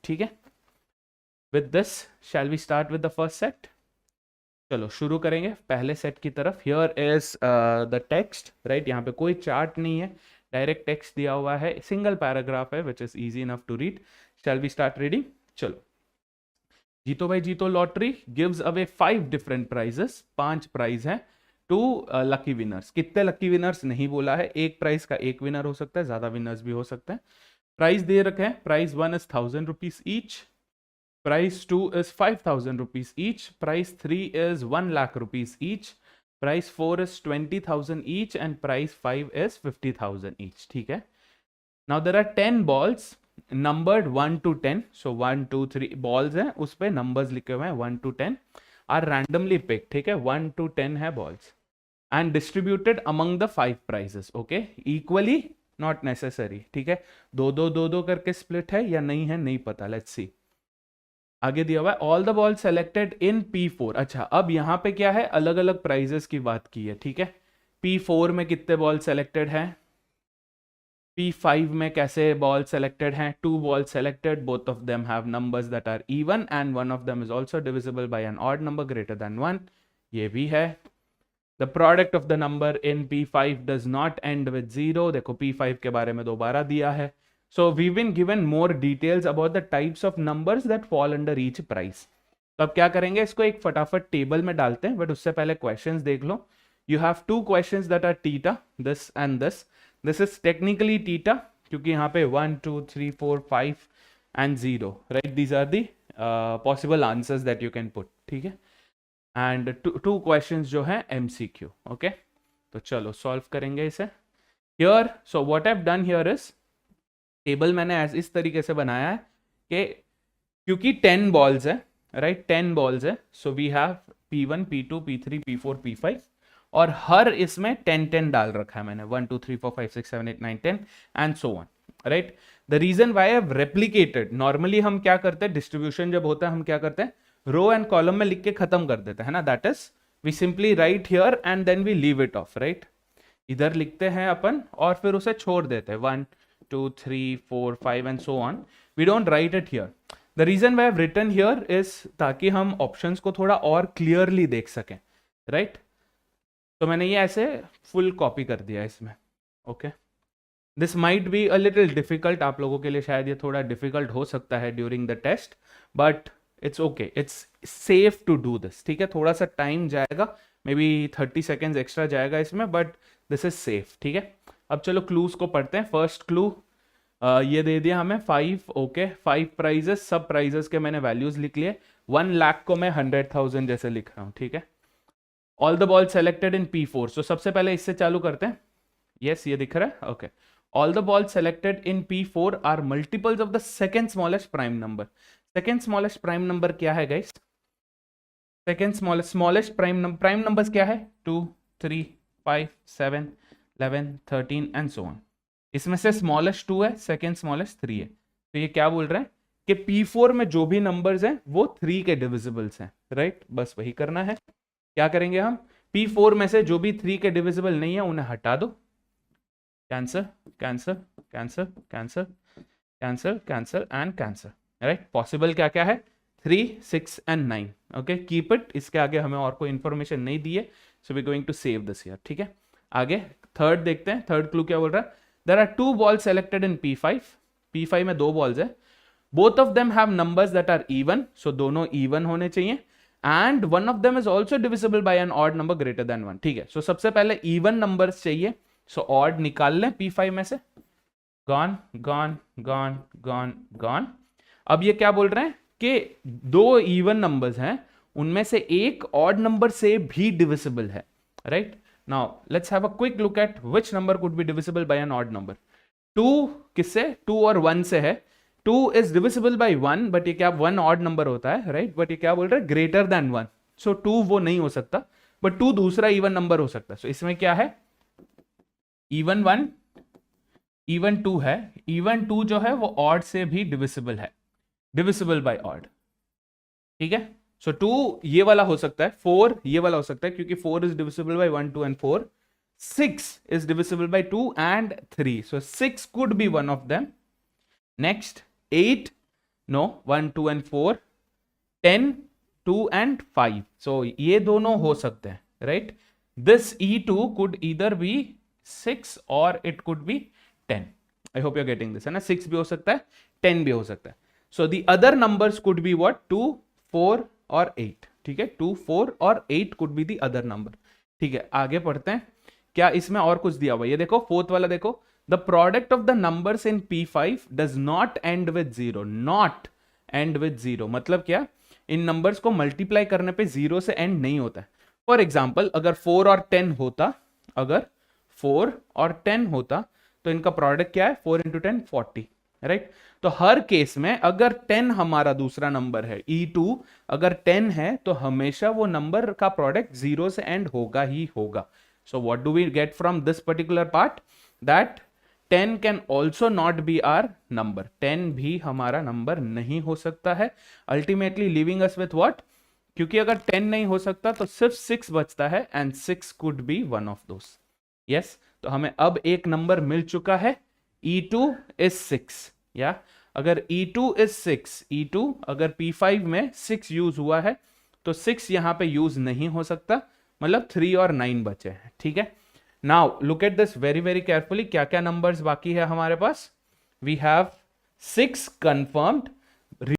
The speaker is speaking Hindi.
ठीक है. With this, shall we start with the first set? चलो शुरू करेंगे पहले सेट की तरफ. Here is the text, right. यहाँ पे कोई चार्ट नहीं है, डायरेक्ट टेक्स्ट दिया हुआ है, सिंगल पैराग्राफ है which is easy enough to read. Shall we start reading? चलो. Jeeto Bhai Jeeto lottery gives away 5 different prizes. 5 prize हैं टू लकी विनर्स. कितने लकी विनर्स नहीं बोला है, एक प्राइज का एक विनर हो सकता है, ज्यादा विनर्स भी हो सकते हैं. प्राइज दे रखे हैं. Prize 1 is 1000 rupees each. Price 2 is 5,000 rupees each. Price 3 is 1 lakh rupees each. Price 4 is 20,000 each and price 5 is 50,000 each. ठीक है. Now there are 10 balls numbered 1 to 10. So 1, 2, 3 balls हैं, उस पे numbers लिखे हुए हैं 1 to 10 are randomly picked. ठीक है. 1 to 10 है balls and distributed among the 5 prizes. Okay. Equally not necessary. ठीक है. दो करके split है या नहीं है नहीं पता. Let's see. आगे दिया हुआ है all the ball selected in P4. अच्छा, अब यहां पे क्या है, अलग अलग प्राइजेस की बात की है. ठीक है. P4 में कितने बॉल सेलेक्टेड हैं, P5 में कैसे बॉल सेलेक्टेड हैं. 2 ball selected, both of them have numbers that are even and one of them is also divisible by an odd number greater than 1. ये भी है. The product of the number in P5 does not end with 0. देखो P5 के बारे में दोबारा दिया है. So we've been given more details about the types of numbers that fall under each price. तो अब क्या करेंगे, इसको एक फटाफट टेबल में डालते हैं, बट उससे पहले क्वेश्चंस देख लो. You have 2 questions that are theta, this and this. This is technically theta क्योंकि यहाँ पे 1, 2, 3, 4, 5 and 0, right? These are the possible answers that you can put. ठीक है. And two questions जो है MCQ. Okay? तो चलो सॉल्व करेंगे इसे. Here, so what I've done here is table मैंने इस तरीके से बनाया है कि क्योंकि 10 बॉल्स है, राइट. 10 बॉल्स है, so we have P1, P2, P3, P4, P5 और हर इसमें 10 डाल रखा है मैंने. 1, 2, 3, 4, 5, 6, 7, 8, 9, 10 and so on, right. The reason why have replicated, normally हम क्या करते हैं, डिस्ट्रीब्यूशन जब होता है हम क्या करते हैं, रो एंड कॉलम में लिख के खत्म कर देते हैं ना. That is we simply write here and then we leave it off, right. इधर लिखते हैं अपन और फिर उसे छोड़ देते हैं. 1, 2, 3, 4, 5 and so on. We don't write it here. The reason why I've written here is ताकि हम options को थोड़ा और clearly देख सकें, right? तो मैंने ये ऐसे full copy कर दिया इसमें. Okay. This might be a little difficult. आप लोगों के लिए शायद ये थोड़ा difficult हो सकता है during the test, but it's okay. It's safe to do this. ठीक है. थोड़ा सा time जाएगा, maybe 30 seconds extra जाएगा इसमें, but this is safe. ठीक है. अब चलो क्लूज को पढ़ते हैं. फर्स्ट क्लू ये दे दिया हमें 5. ओके. 5 प्राइजेस, सब प्राइजेस के मैंने वैल्यूज लिख लिए. 1 लाख को मैं 100,000 जैसे लिख रहा हूं. ठीक है. All the ball selected in P4. सो सबसे पहले इससे चालू करते हैं. यस, ये दिख रहा है. Okay. All the ball selected in P4 are multiples of the second smallest prime number. Second smallest prime number क्या है guys? Second smallest prime numbers क्या है? 2, 3, 5, 7, 11, 13 एंड सो ऑन. इसमें से स्मॉलेस्ट 2 है, सेकेंड स्मॉलेस्ट 3 है. तो ये क्या बोल रहे हैं कि P4 में जो भी नंबर्स हैं वो 3 के डिविजिबल्स हैं, राइट. बस वही करना है. क्या करेंगे हम, P4 में से जो भी 3 के डिविजिबल नहीं है उन्हें हटा दो. Cancer cancer cancer cancer cancer cancer and cancer, right. Possible क्या क्या है? 3, 6 एंड 9. ओके. Keep it. इसके आगे हमें और कोई इंफॉर्मेशन नहीं दी है, so we going to save this here. ठीक है. आगे थर्ड देखते हैं. थर्ड क्लू क्या बोल रहा है? There are 2 balls selected in P5. P5 में 2 बॉल्स है. Both of them have numbers that are even, so दोनों इवन होने चाहिए. And one of them is also divisible by an odd number greater than 1. ठीक है. सो सबसे पहले इवन नंबर्स चाहिए, सो ऑड निकाल लें P5 में से. Gone gone gone gone gone. अब ये क्या बोल रहे हैं कि 2 इवन नंबर्स हैं, उनमें से एक ऑड नंबर से भी डिविजिबल है, right. Now let's have a quick look at which number could be divisible by an odd number. 2 किससे? 2 और 1 से है. 2 is divisible by 1, but ये क्या 1 odd number होता है, right? But ये क्या बोल रहा है? Greater than 1. So 2 वो नहीं हो सकता, but 2 दूसरा even number हो सकता है. So इसमें क्या है? Even 1, even 2 है. Even 2 जो है वो odd से भी divisible है. Divisible by odd. ठीक है. सो 2 ये वाला हो सकता है, 4 ये वाला हो सकता है क्योंकि 4 is divisible by 1, 2 and 4. 6 is divisible by 2 and 3. So 6 could be one of them. Next, 8 no 1 2 and 4, 10 2 and 5, so ये दोनों हो सकते हैं, right. This E2 could either be 6 और it could be 10. I hope you are getting this, है ना. 6 भी हो सकता है, 10 भी हो सकता है. So the other numbers could be what, 2 4 और 8. ठीक है, 2 4 और 8 could be the other number. ठीक है, आगे पढ़ते हैं. क्या इसमें और कुछ दिया हुआ, ये देखो फोर्थ वाला देखो. The product of the numbers in P5 does not end with zero. Not end with zero मतलब क्या, इन नंबर्स को मल्टीप्लाई करने पे जीरो से एंड नहीं होता है. फॉर एग्जाम्पल अगर 4 और 10 होता, अगर 4 और 10 होता तो इनका प्रोडक्ट क्या है, 4 इंटू 10 40, राइट. तो हर केस में अगर 10 हमारा दूसरा नंबर है, E2 अगर 10 है तो हमेशा वो नंबर का प्रोडक्ट जीरो से एंड होगा ही होगा. So what do we get from this particular part, that 10 can also not be our number. 10 भी हमारा नंबर नहीं हो सकता है. Ultimately leaving us with what, क्योंकि अगर 10 नहीं हो सकता तो सिर्फ 6 बचता है, and 6 could be one of those. Yes, तो हमें अब एक नंबर मिल चुका है. E2 is 6. या अगर E2 इज 6, E2 अगर P5 में 6 यूज हुआ है तो 6 यहां पे यूज नहीं हो सकता, मतलब 3 और 9 बचे हैं. ठीक है, now look at this very very carefully. क्या क्या नंबर्स बाकी है हमारे पास, वी हैव 6 कंफर्म्ड,